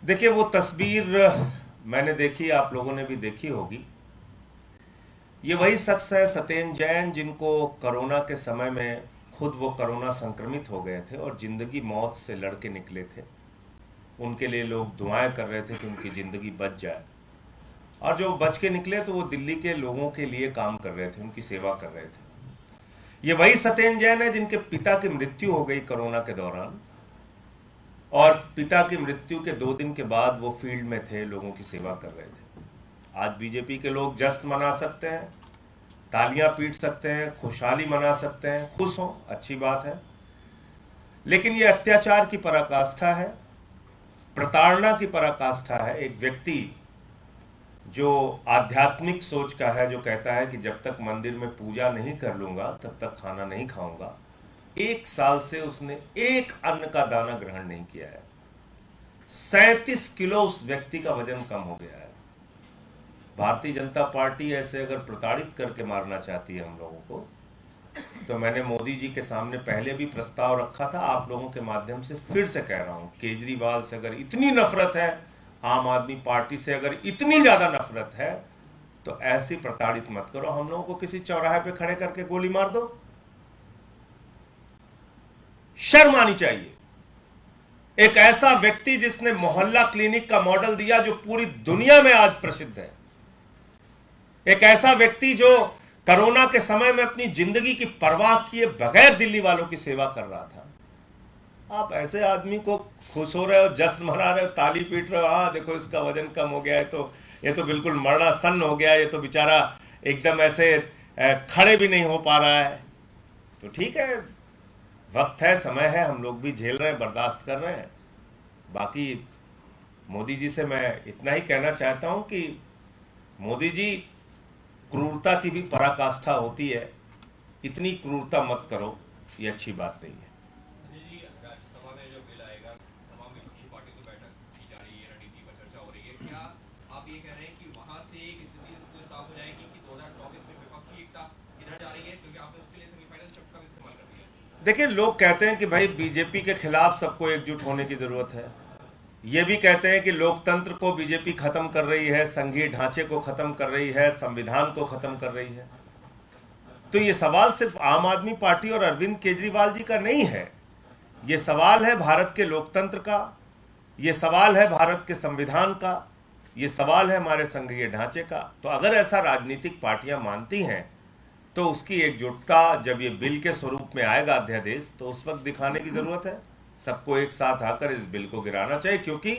देखिए, वो तस्वीर मैंने देखी, आप लोगों ने भी देखी होगी। ये वही शख्स है सत्येंद्र जैन, जिनको कोरोना के समय में खुद वो कोरोना संक्रमित हो गए थे और जिंदगी मौत से लड़के निकले थे। उनके लिए लोग दुआएं कर रहे थे कि उनकी ज़िंदगी बच जाए, और जो बच के निकले तो वो दिल्ली के लोगों के लिए काम कर रहे थे, उनकी सेवा कर रहे थे। ये वही सत्येंद्र जैन है जिनके पिता की मृत्यु हो गई कोरोना के दौरान, और पिता की मृत्यु के 2 दिन के बाद वो फील्ड में थे, लोगों की सेवा कर रहे थे। आज बीजेपी के लोग जश्न मना सकते हैं, तालियां पीट सकते हैं, खुशहाली मना सकते हैं, खुश हों, अच्छी बात है। लेकिन ये अत्याचार की पराकाष्ठा है, प्रताड़ना की पराकाष्ठा है। एक व्यक्ति जो आध्यात्मिक सोच का है, जो कहता है कि जब तक मंदिर में पूजा नहीं कर लूंगा तब तक खाना नहीं खाऊंगा, 1 साल से उसने एक अन्न का दाना ग्रहण नहीं किया है। 37 किलो उस व्यक्ति का वजन कम हो गया है। भारतीय जनता पार्टी ऐसे अगर प्रताड़ित करके मारना चाहती है हम लोगों को, तो मैंने मोदी जी के सामने पहले भी प्रस्ताव रखा था, आप लोगों के माध्यम से फिर से कह रहा हूं, केजरीवाल से अगर इतनी नफरत है, आम आदमी पार्टी से अगर इतनी ज्यादा नफरत है, तो ऐसी प्रताड़ित मत करो। हम लोगों को किसी चौराहे पे खड़े करके गोली मार दो, शर्म आनी चाहिए। एक ऐसा व्यक्ति जिसने मोहल्ला क्लिनिक का मॉडल दिया जो पूरी दुनिया में आज प्रसिद्ध है, एक ऐसा व्यक्ति जो कोरोना के समय में अपनी जिंदगी की परवाह किए बगैर दिल्ली वालों की सेवा कर रहा था। आप ऐसे आदमी को खुश हो रहे हो, जश्न मना रहे हो, ताली पीट रहे हो, हाँ देखो इसका वजन कम हो गया है, तो ये तो बिल्कुल मरणासन्न हो गया है, ये तो बेचारा एकदम ऐसे खड़े भी नहीं हो पा रहा है। तो ठीक है, वक्त है, समय है, हम लोग भी झेल रहे हैं, बर्दाश्त कर रहे हैं। बाकी मोदी जी से मैं इतना ही कहना चाहता हूं कि मोदी जी, क्रूरता की भी पराकाष्ठा होती है, इतनी क्रूरता मत करो, ये अच्छी बात नहीं है। राज्यसभा में जो बिल आएगा, तमाम विपक्षी पार्टियों की बैठक की जा रही है, रणनीति पर चर्चा हो रही है, क्या आप ये कह रहे हैं कि वहां से एक स्थिति तो साफ हो जाएगी कि 2024 में विपक्षी एकता किधर जा रही है, क्योंकि आपने उसके लिए सेमीफाइनल शब्द का इस्तेमाल कर दिया? देखिए, लोग कहते हैं कि भाई बीजेपी के खिलाफ सबको एकजुट होने की जरूरत है। ये भी कहते हैं कि लोकतंत्र को बीजेपी खत्म कर रही है, संघीय ढांचे को खत्म कर रही है, संविधान को खत्म कर रही है। तो ये सवाल सिर्फ आम आदमी पार्टी और अरविंद केजरीवाल जी का नहीं है, ये सवाल है भारत के लोकतंत्र का, ये सवाल है भारत के संविधान का, ये सवाल है हमारे संघीय ढांचे का। तो अगर ऐसा राजनीतिक पार्टियां मानती हैं, तो उसकी एकजुटता जब ये बिल के स्वरूप में आएगा अध्यादेश, तो उस वक्त दिखाने की जरूरत है। सबको एक साथ आकर इस बिल को गिराना चाहिए, क्योंकि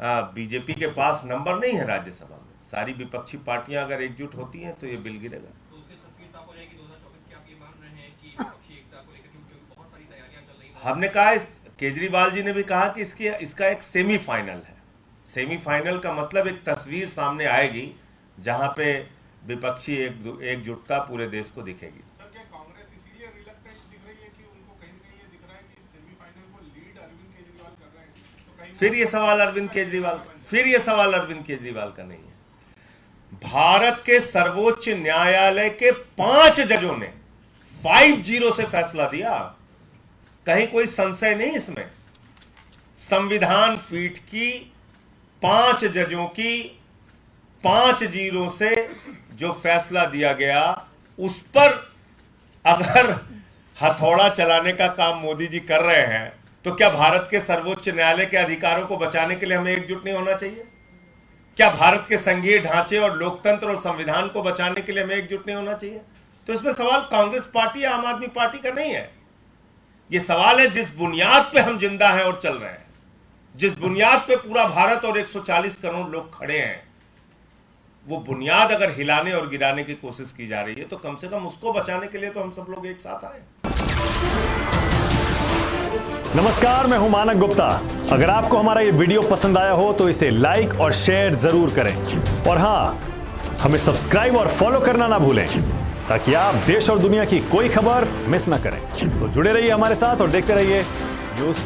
बीजेपी के पास नंबर नहीं है राज्यसभा में। सारी विपक्षी पार्टियां अगर एकजुट होती हैं तो ये बिल गिरेगा। तो उससे तस्वीर साफ हो जाएगी 2024 की। आप ये मान रहे हैं कि विपक्षी एकता को लेकर, क्योंकि बहुत सारी तैयारियां चल रही हैं। हमने कहा, केजरीवाल जी ने भी कहा कि इसका एक सेमीफाइनल है। सेमीफाइनल का मतलब एक तस्वीर सामने आएगी जहां पे विपक्षी एकजुटता पूरे देश को दिखेगी। फिर ये सवाल अरविंद केजरीवाल का नहीं है। भारत के सर्वोच्च न्यायालय के 5 जजों ने 5-0 से फैसला दिया, कहीं कोई संशय नहीं इसमें। संविधान पीठ की 5 जजों की 5-0 से जो फैसला दिया गया, उस पर अगर हथौड़ा चलाने का काम मोदी जी कर रहे हैं, तो क्या भारत के सर्वोच्च न्यायालय के अधिकारों को बचाने के लिए हमें एकजुट नहीं होना चाहिए? क्या भारत के संघीय ढांचे और लोकतंत्र और संविधान को बचाने के लिए हमें एकजुट नहीं होना चाहिए? तो इसमें सवाल कांग्रेस पार्टी या आम आदमी पार्टी का नहीं है। यह सवाल है जिस बुनियाद पे हम जिंदा हैं और चल रहे हैं, जिस बुनियाद पे पूरा भारत और 140 करोड़ लोग खड़े हैं, वो बुनियाद अगर हिलाने और गिराने की कोशिश की जा रही है, तो कम से कम उसको बचाने के लिए तो हम सब लोग एक साथ आए। नमस्कार, मैं हूं मानक गुप्ता। अगर आपको हमारा ये वीडियो पसंद आया हो तो इसे लाइक और शेयर जरूर करें, और हां, हमें सब्सक्राइब और फॉलो करना ना भूलें, ताकि आप देश और दुनिया की कोई खबर मिस ना करें। तो जुड़े रहिए हमारे साथ और देखते रहिए न्यूज़।